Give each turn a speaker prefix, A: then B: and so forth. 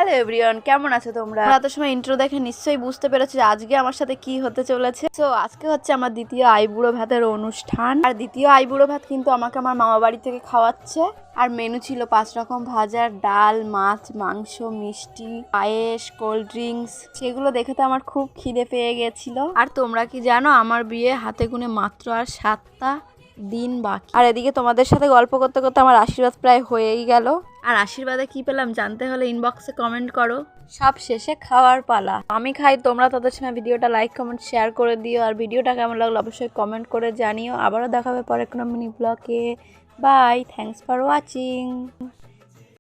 A: Hello everyone, কেমন আছো তোমরা? এত সময় ইন্ট্রো দেখে নিশ্চয়ই বুঝতে পেরেছো যে আজকে আমার সাথে কি হতে চলেছে। তো আজকে হচ্ছে আমার দ্বিতীয় আইবুড়ো ভাতের অনুষ্ঠান। আর দ্বিতীয় আইবুড়ো ভাত কিন্তু আমাকে আমার মামা বাড়ি থেকে খাওয়াচ্ছে। আর মেনু ছিল 5 রকম ভাজা, ডাল, মাছ, মাংস, মিষ্টি, পায়েস, কোল্ড ড্রিঙ্কস। সেগুলো দেখে তো আমার খুব খিদে পেয়ে গেছিল। আর তোমরা কি জানো, আমার বিয়ে হাতে গুনে মাত্র আর 7টা দিন বাকি। আর এদিকে তোমাদের সাথে গল্প করতে করতে আমার আশীর্বাদ প্রায় হয়েই গেল। আর আশীর্বাদে কি পেলাম জানতে হলে ইনবক্সে কমেন্ট করো। সব শেষে খাওয়ার পালা। আমি খাই, তোমরা তাদের সময় ভিডিওটা লাইক কমেন্ট শেয়ার করে দিও। আর ভিডিওটা কেমন লাগলো অবশ্যই কমেন্ট করে জানিও। আবারও দেখা হবে পরে কোনো মিনি ব্লগে। Bye, thanks for watching.